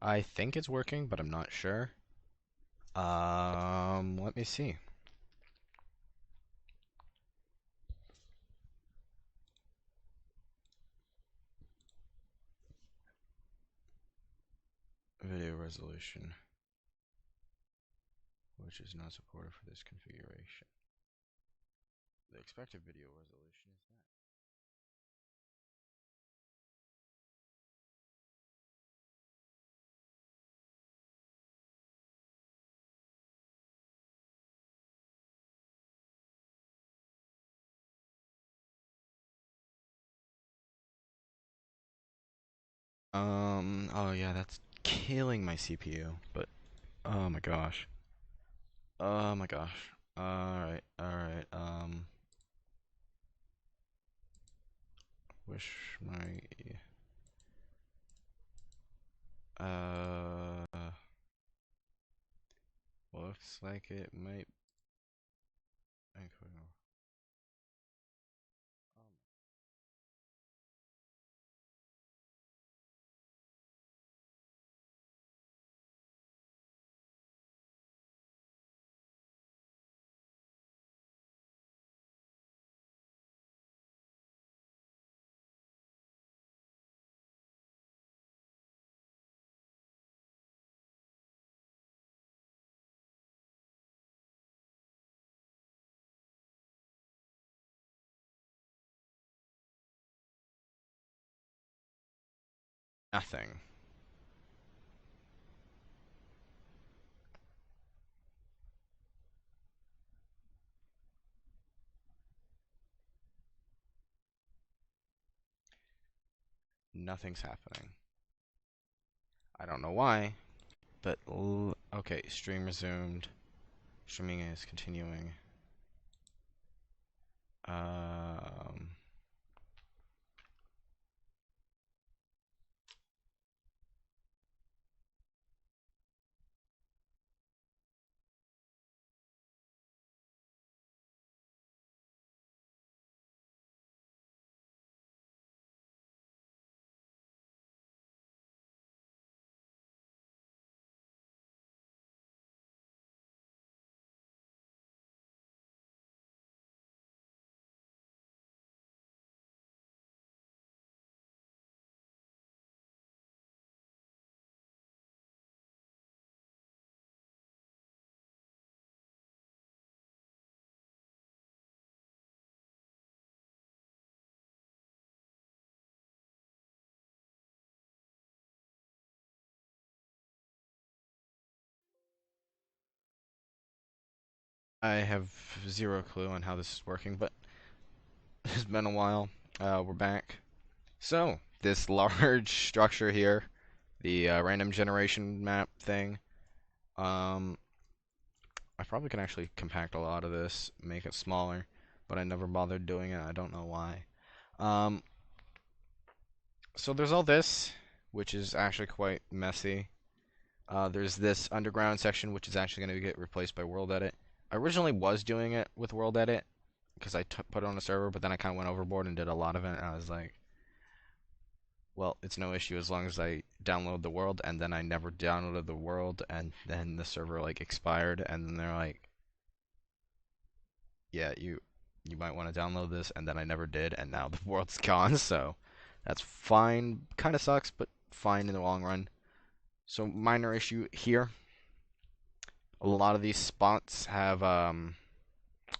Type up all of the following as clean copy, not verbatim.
I think it's working, but I'm not sure. Let me see. Video resolution, which is not supported for this configuration. The expected video resolution is that. Oh yeah, that's killing my CPU, but oh my gosh. Oh my gosh. Alright, alright, wish my, uh, looks like it might, nothing. Nothing's happening. I don't know why, but okay, stream resumed. Streaming is continuing. Um, I have zero clue on how this is working, but it's been a while. We're back. So, this large structure here, the random generation map thing, um, I probably can actually compact a lot of this, make it smaller, but I never bothered doing it. I don't know why. Um, so there's all this, which is actually quite messy. There's this underground section, which is actually going to get replaced by worldedit. I originally was doing it with worldedit because I put it on a server, but then I kind of went overboard and did a lot of it. And I was like, well, it's no issue as long as I download the world. And then I never downloaded the world, and then the server like expired, and then they're like, yeah, you might want to download this, and then I never did, and now the world's gone. So that's fine. Kind of sucks, but fine in the long run. So minor issue here. A lot of these spots have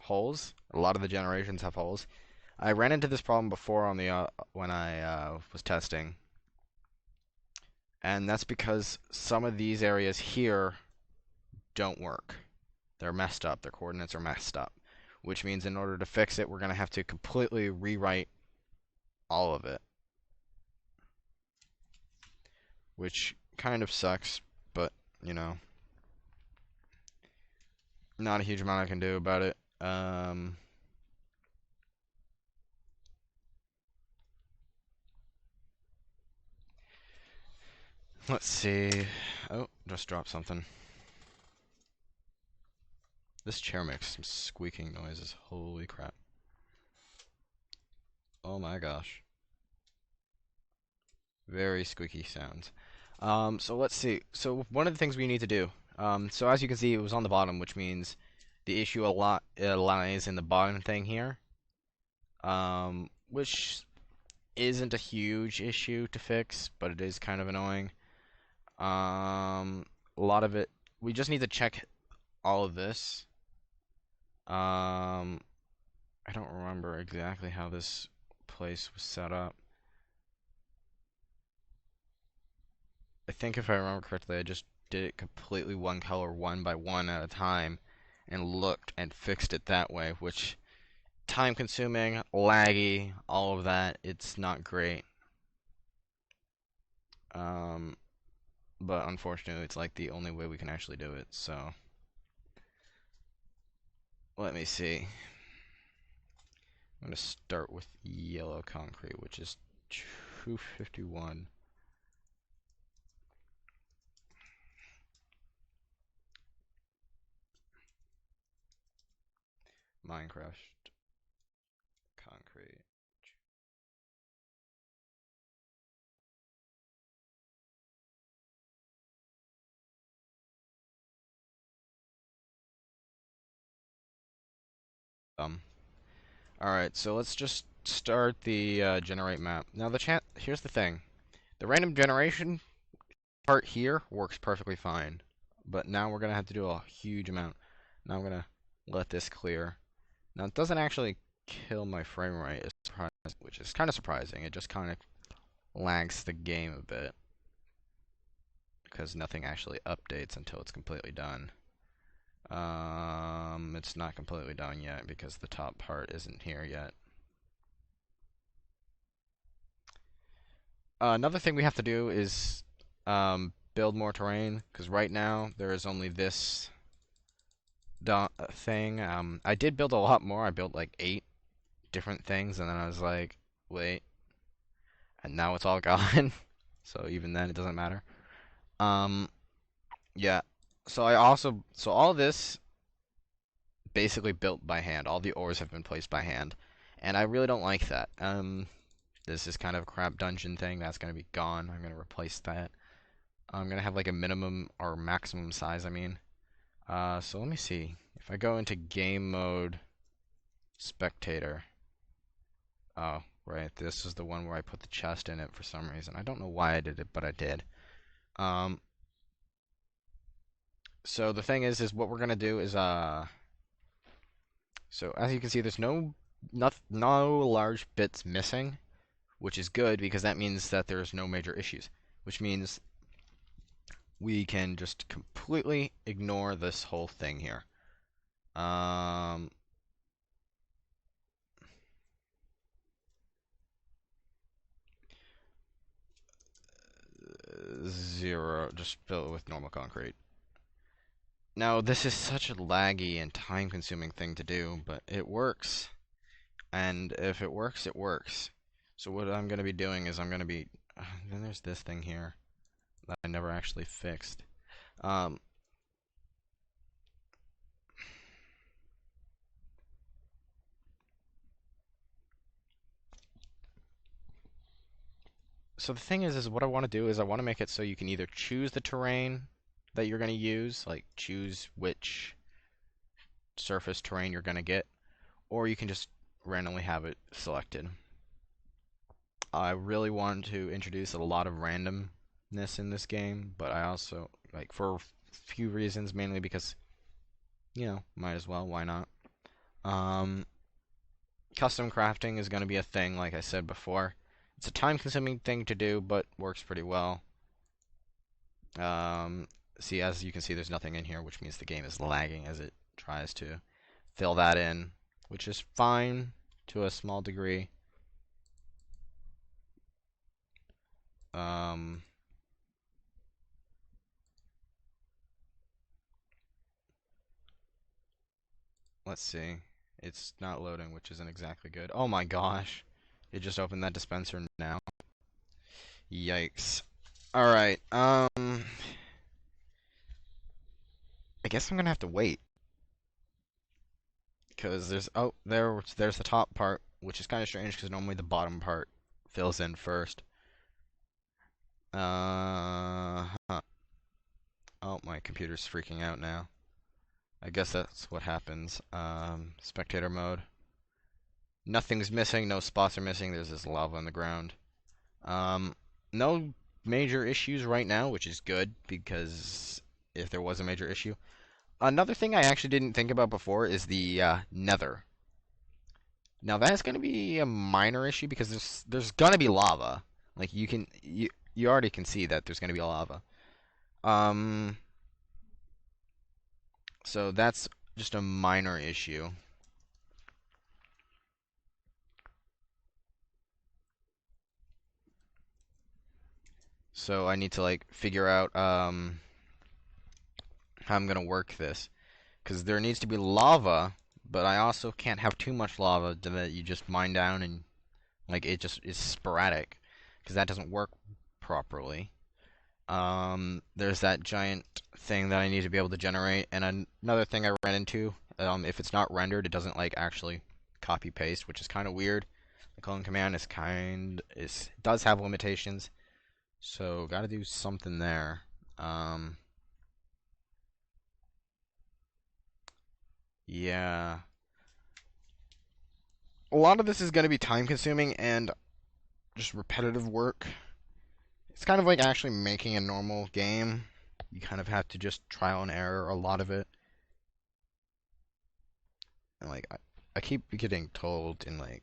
holes. A lot of the generations have holes. I ran into this problem before on the when I was testing, and that's because some of these areas here don't work. They're messed up. Their coordinates are messed up, which means in order to fix it, we're going to have to completely rewrite all of it, which kind of sucks, but you know, not a huge amount I can do about it. Let's see. Oh, just dropped something. This chair makes some squeaking noises. Holy crap. Oh my gosh. Very squeaky sounds. So let's see. So one of the things we need to do. So as you can see, it was on the bottom, which means the issue a lot lies in the bottom thing here. Which isn't a huge issue to fix, but it is kind of annoying. A lot of it, we just need to check all of this. I don't remember exactly how this place was set up. I think if I remember correctly, I just did it completely one color, one by one at a time, and looked and fixed it that way, which time consuming, laggy, all of that, it's not great. Um, but unfortunately, it's like the only way we can actually do it, so let me see. I'm going to start with yellow concrete, which is 251. Minecraft concrete. Alright, so let's just start the generate map. Now here's the thing. The random generation part here works perfectly fine. But now we're gonna have to do a huge amount. Now I'm gonna let this clear. Now it doesn't actually kill my frame rate, which is kind of surprising. It just kind of lags the game a bit. Because nothing actually updates until it's completely done. It's not completely done yet because the top part isn't here yet. Another thing we have to do is build more terrain, because right now there is only this thing. I did build a lot more. I built like 8 different things, and then I was like, wait, and now it's all gone. So even then, it doesn't matter. Um, yeah. So all this basically built by hand. All the ores have been placed by hand, and I really don't like that. This is kind of a crap dungeon thing. That's gonna be gone. I'm gonna replace that. I'm gonna have like a minimum or maximum size, I mean. So let me see. If I go into game mode, spectator. Oh, right. This is the one where I put the chest in it for some reason. I don't know why I did it, but I did. Um, so the thing is what we're gonna do is so as you can see, there's no large bits missing, which is good because that means that there's no major issues, which means we can just completely ignore this whole thing here. Um, 0, just fill it with normal concrete. Now, this is such a laggy and time-consuming thing to do, but it works. And if it works, it works. So what I'm going to be doing is I'm going to be... then there's this thing here that I never actually fixed. Um, so the thing is what I want to do is I want to make it so you can either choose the terrain that you're going to use, like choose which surface terrain you're going to get, or you can just randomly have it selected. I really want to introduce a lot of randomness in this game, but I also, like, for a few reasons, mainly because, might as well, why not? Um, Custom crafting is going to be a thing, like I said before. It's a time-consuming thing to do, but works pretty well. See, as you can see, there's nothing in here, which means the game is lagging as it tries to fill that in, which is fine to a small degree. Um, let's see. It's not loading, which isn't exactly good. Oh my gosh. It just opened that dispenser now. Yikes. Alright, I guess I'm gonna have to wait. Because there's the top part, which is kind of strange because normally the bottom part fills in first. Huh. Oh, my computer's freaking out now. I guess that's what happens. Spectator mode. Nothing's missing, no spots are missing, there's this lava on the ground. Um, no major issues right now, which is good, because if there was a major issue. Another thing I actually didn't think about before is the nether. Now that's going to be a minor issue because there's going to be lava. Like you already can see that there's going to be lava. Um, so that's just a minor issue. So I need to like figure out how I'm going to work this because there needs to be lava, but I also can't have too much lava that you just mine down and like it just is sporadic because that doesn't work properly. There's that giant thing that I need to be able to generate, and another thing I ran into, if it's not rendered, it doesn't like actually copy paste, which is kind of weird. The clone command does have limitations, so got to do something there. Um, yeah, a lot of this is going to be time consuming and just repetitive work. It's kind of like actually making a normal game. You kind of have to just trial and error a lot of it. And like I keep getting told in like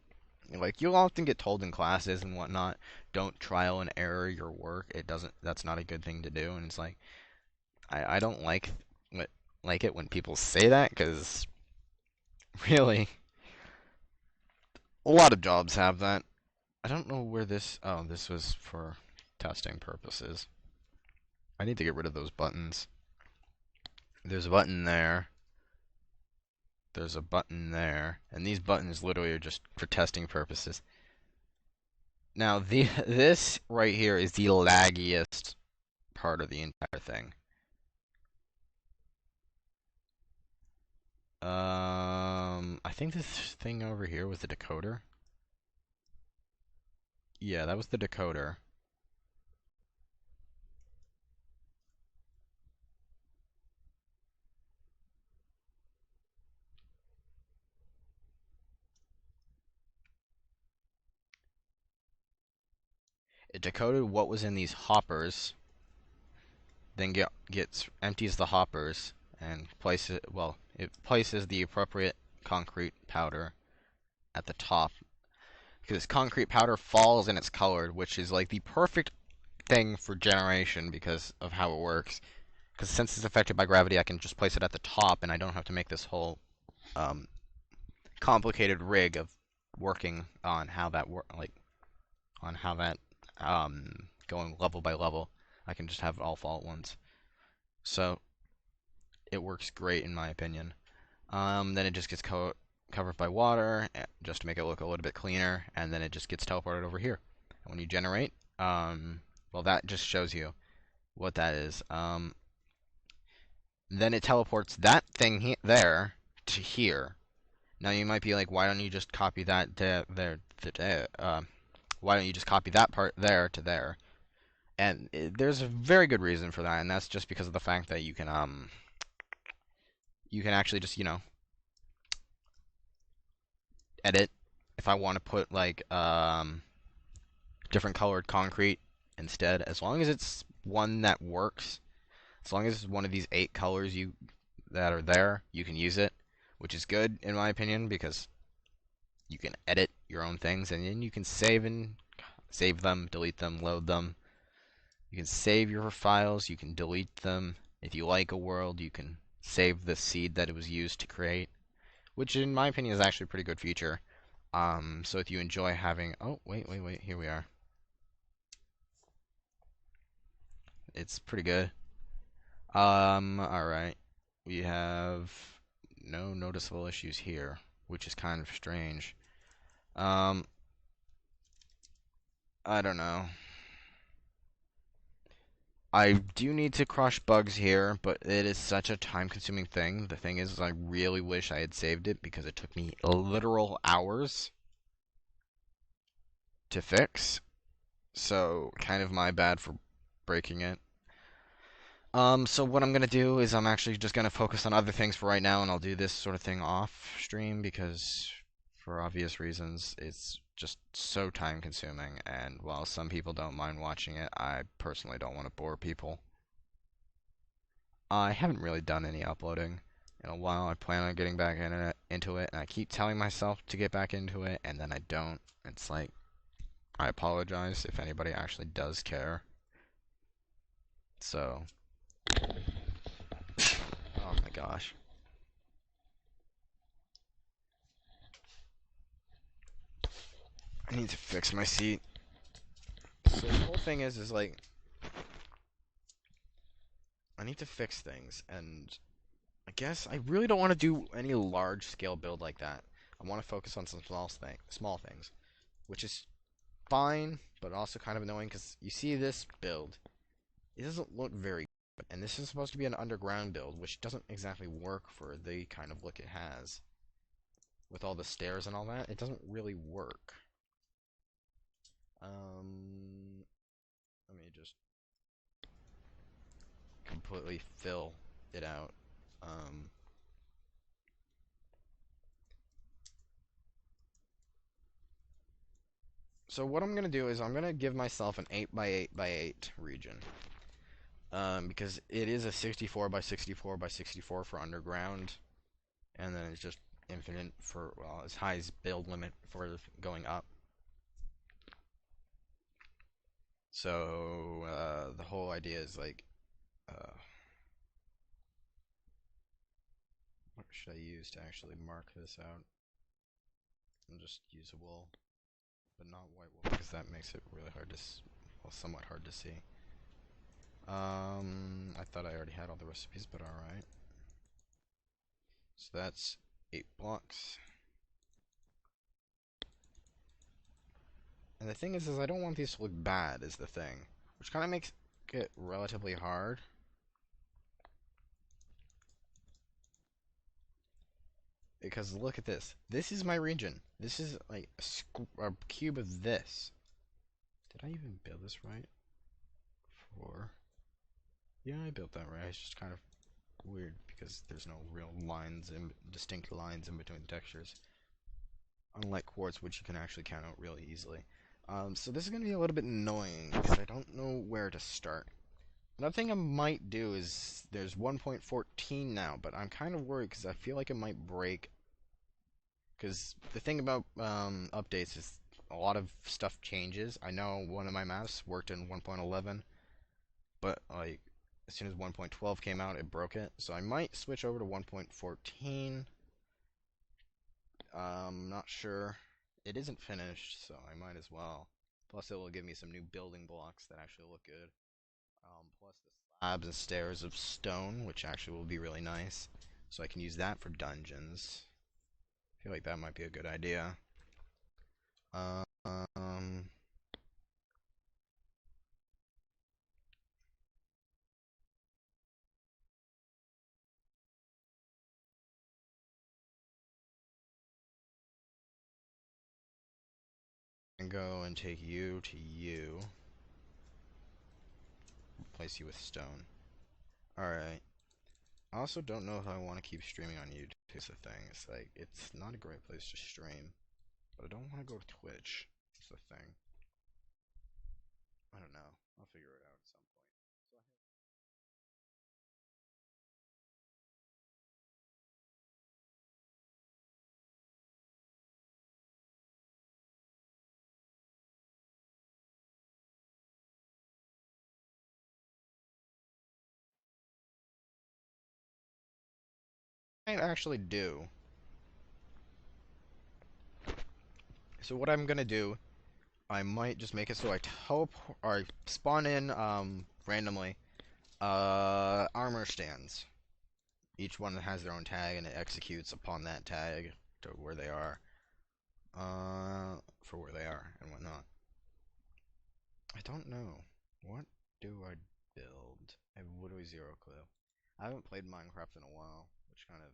you'll often get told in classes and whatnot, don't trial and error your work. It doesn't that's not a good thing to do. And it's like I don't like it when people say that because really a lot of jobs have that. I don't know where this was for testing purposes. I need to get rid of those buttons. There's a button there. There's a button there, and these buttons literally are just for testing purposes. Now, this right here is the laggiest part of the entire thing. I think this thing over here was the decoder. Yeah, that was the decoder. It decoded what was in these hoppers, then empties the hoppers and it places the appropriate concrete powder at the top because concrete powder falls and it's colored, which is like the perfect thing for generation because of how it works. Because since it's affected by gravity, I can just place it at the top, and I don't have to make this whole um, complicated rig of working on how that going level by level. I can just have it all fall at once. So it works great in my opinion. Then it just gets covered by water just to make it look a little bit cleaner, and then it just gets teleported over here. And when you generate, well, that just shows you what that is. Then it teleports that thing there to here. Now you might be like, why don't you just copy that there? Why don't you just copy that part there to there? And there's a very good reason for that, and that's just because of the fact that you can actually just edit. If I want to put like different colored concrete instead, as long as it's one that works, as long as it's one of these 8 colors that are there, you can use it, which is good in my opinion because you can edit your own things and then you can save them, delete them, load them. You can save your files, you can delete them. If you like a world, you can save the seed that it was used to create, which in my opinion is actually a pretty good feature. So if you enjoy having, oh wait, here we are. It's pretty good. All right, we have no noticeable issues here, which is kind of strange. Um, I don't know. I do need to crush bugs here, but it is such a time-consuming thing. The thing is, I really wish I had saved it because it took me literal hours to fix. So, kind of my bad for breaking it. So what I'm gonna do is I'm actually just gonna focus on other things for right now, and I'll do this sort of thing off stream because, for obvious reasons, it's just so time consuming. And while some people don't mind watching it, I personally don't want to bore people. I haven't really done any uploading in a while. I plan on getting back into it, and I keep telling myself to get back into it, and then I don't. It's like, I apologize if anybody actually does care. So, oh my gosh. I need to fix my seat. So the whole thing is like, I need to fix things, and I guess I really don't want to do any large scale build like that. I want to focus on some small things, which is fine, but also kind of annoying because you see this build, it doesn't look very good, and this is supposed to be an underground build, which doesn't exactly work for the kind of look it has. With all the stairs and all that, it doesn't really work. Let me just completely fill it out. So what I'm gonna do is I'm gonna give myself an 8 by 8 by 8 region. Because it is a 64 by 64 by 64 for underground, and then it's just infinite for, well, as high as build limit for going up. So the whole idea is like, what should I use to actually mark this out? I'll just use a wool, but not white wool because that makes it really hard to, well, somewhat hard to see. I thought I already had all the recipes, but alright. So that's 8 blocks. And the thing is I don't want these to look bad, is the thing. Which kind of makes it relatively hard. Because look at this. This is my region. This is like a cube of this. Did I even build this right? 4. Yeah, I built that right. It's just kind of weird because there's no real lines and distinct lines in between the textures. Unlike quartz, which you can actually count out really easily. So this is going to be a little bit annoying because I don't know where to start. Another thing I might do is there's 1.14 now, but I'm kind of worried because I feel like it might break. Because the thing about updates is a lot of stuff changes. I know one of my maps worked in 1.11, but like as soon as 1.12 came out, it broke it. So I might switch over to 1.14. Not sure. It isn't finished, so I might as well. Plus, it will give me some new building blocks that actually look good. Plus the slabs and stairs of stone, which actually will be really nice. So I can use that for dungeons. I feel like that might be a good idea. Um, and go and take you to you. Replace you with stone. Alright. I also don't know if I want to keep streaming on YouTube. Is the thing. It's like, it's not a great place to stream. But I don't want to go to Twitch. That's the thing. I don't know. I'll figure it out at some point. I might actually do. So what I'm gonna do, I might just make it so I teleport or I spawn in randomly armor stands. Each one has their own tag and it executes upon that tag to where they are. For where they are and whatnot. I don't know. What do I build? I have literally zero clue. I haven't played Minecraft in a while, which kind of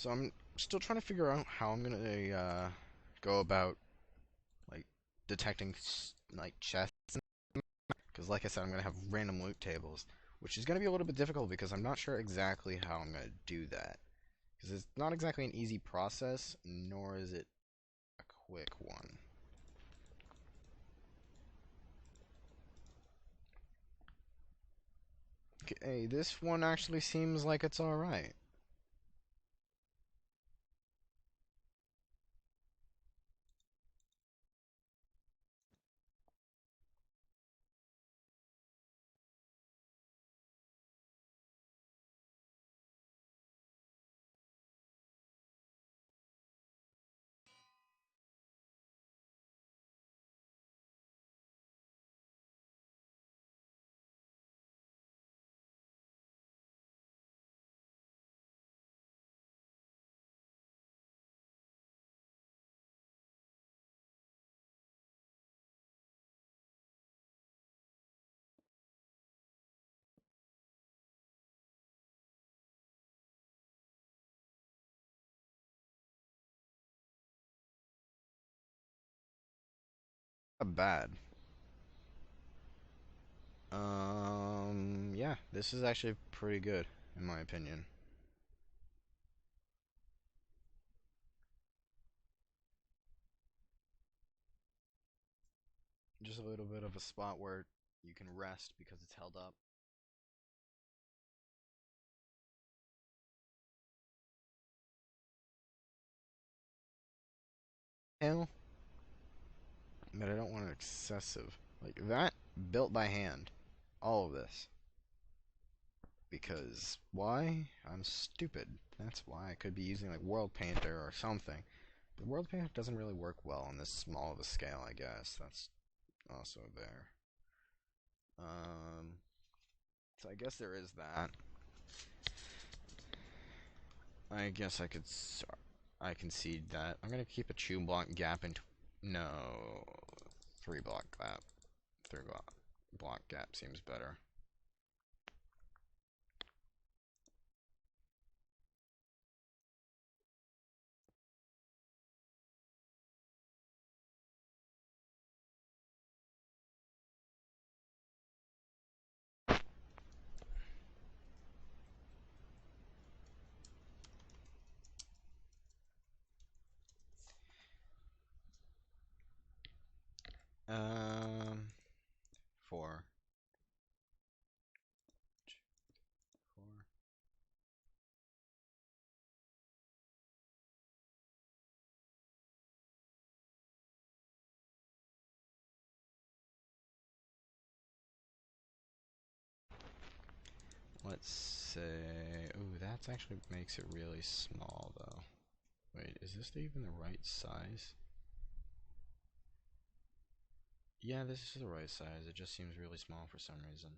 So I'm still trying to figure out how I'm gonna go about like detecting like chests, because like I said, I'm gonna have random loot tables, which is gonna be a little bit difficult because I'm not sure exactly how I'm gonna do that. Because it's not exactly an easy process, nor is it a quick one. Okay, this one actually seems like it's alright. Not bad. Yeah, this is actually pretty good, in my opinion. Just a little bit of a spot where you can rest because it's held up. Hell, but I don't want it excessive. Like that, built by hand. All of this. Because why? I'm stupid. That's why I could be using like World Painter or something. But World Painter doesn't really work well on this small of a scale, I guess. That's also there. Um, so I guess there is that. I guess I concede that. I'm gonna keep a 2 block gap into no 3 block gap. 3 block gap seems better. Um, 4, 4. Let's say, ooh, that actually makes it really small though. Wait, is this even the right size? Yeah, this is the right size. It just seems really small for some reason.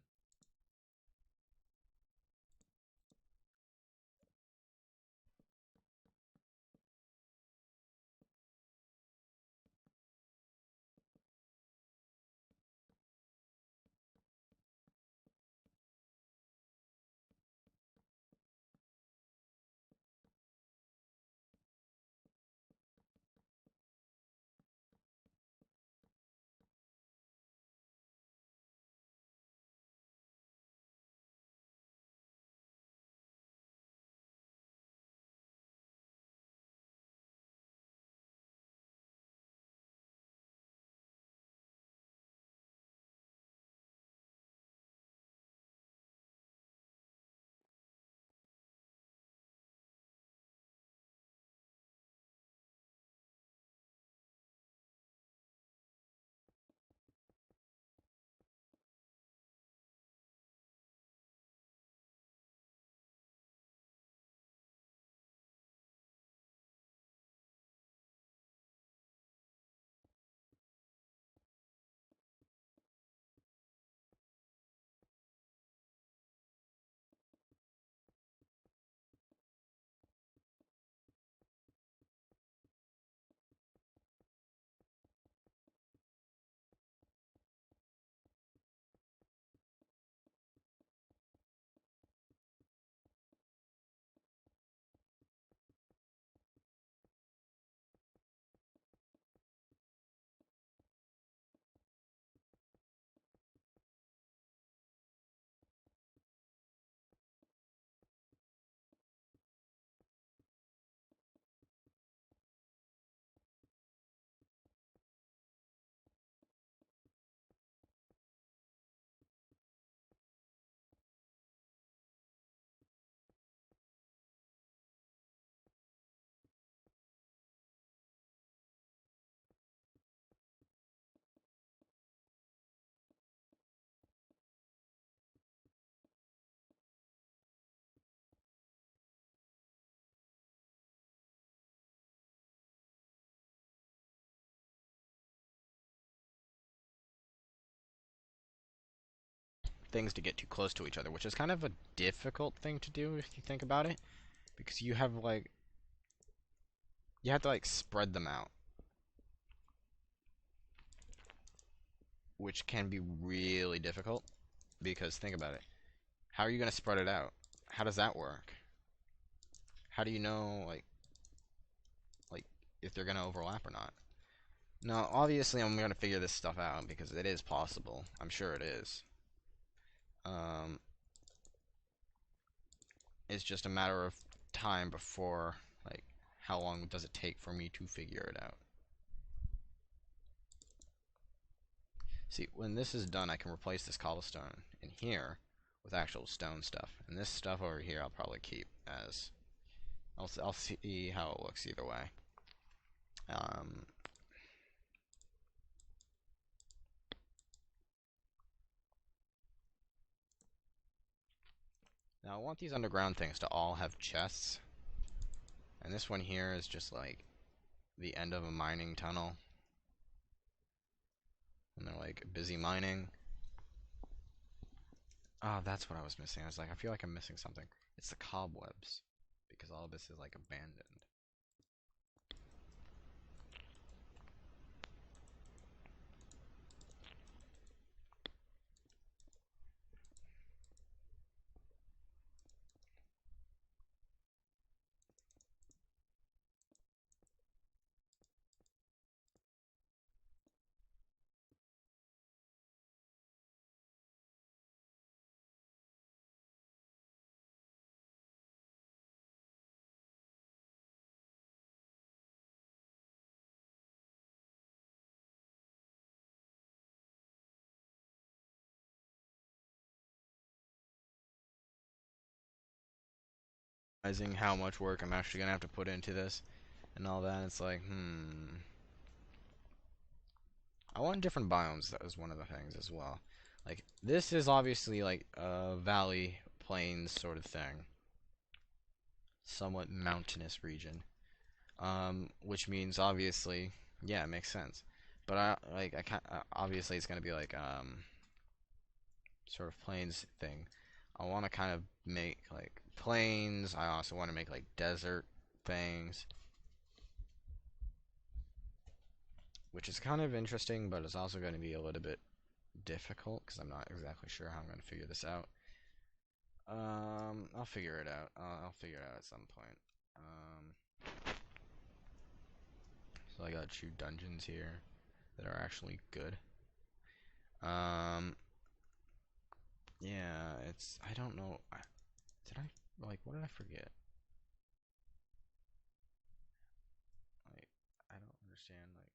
things to get too close to each other, which is kind of a difficult thing to do if you think about it, because you have like you have to like spread them out, which can be really difficult. Because think about it, how are you going to spread it out? How does that work? How do you know like if they're going to overlap or not? Now, obviously, I'm going to figure this stuff out because it is possible. I'm sure it is. Um, it's just a matter of time before, like, how long does it take for me to figure it out? See, when this is done, I can replace this cobblestone in here with actual stone stuff. And this stuff over here I'll probably keep as... I'll see how it looks either way. Now I want these underground things to all have chests. And this one here is just like the end of a mining tunnel. And they're like busy mining. Oh, that's what I was missing. I was like, I feel like I'm missing something. It's the cobwebs. Because all of this is like abandoned. Realizing how much work I'm actually gonna have to put into this and all that, it's like, I want different biomes. That was one of the things as well. Like, this is obviously like a valley, plains sort of thing. Somewhat mountainous region. Which means obviously, yeah, it makes sense. But I can't, obviously it's gonna be like, sort of plains thing. I want to kind of make like plains. I also want to make like desert things, which is kind of interesting, but it's also going to be a little bit difficult because I'm not exactly sure how I'm going to figure this out. I'll figure it out. I'll figure it out at some point. So I got 2 dungeons here that are actually good. Yeah, it's, I don't know. Did I, like, what did I forget? Like, I don't understand, like,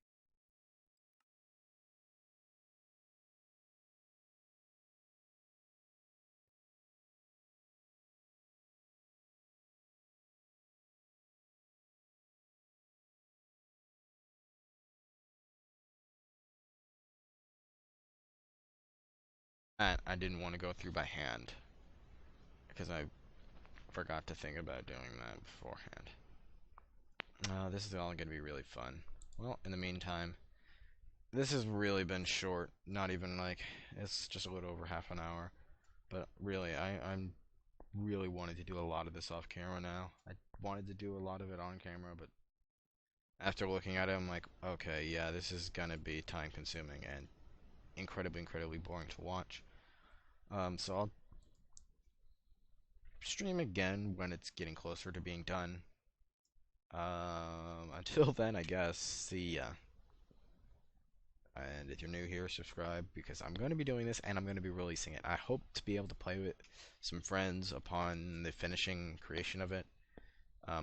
I didn't want to go through by hand because I forgot to think about doing that beforehand. This is all going to be really fun. Well, in the meantime, this has really been short. Not even like, it's just a little over half an hour. But really, I'm really wanted to do a lot of this off camera now. I wanted to do a lot of it on camera, but after looking at it, I'm like, okay, yeah, this is gonna be time consuming and incredibly boring to watch. So I'll stream again when it's getting closer to being done. Until then, I guess, see ya. And if you're new here, subscribe because I'm going to be doing this and I'm going to be releasing it. I hope to be able to play with some friends upon the finishing creation of it.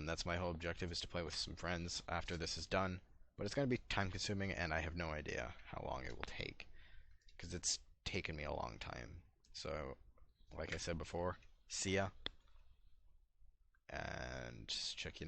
That's my whole objective, is to play with some friends after this is done. But it's going to be time consuming and I have no idea how long it will take, because it's taken me a long time. So, like I said before, see ya. And just check you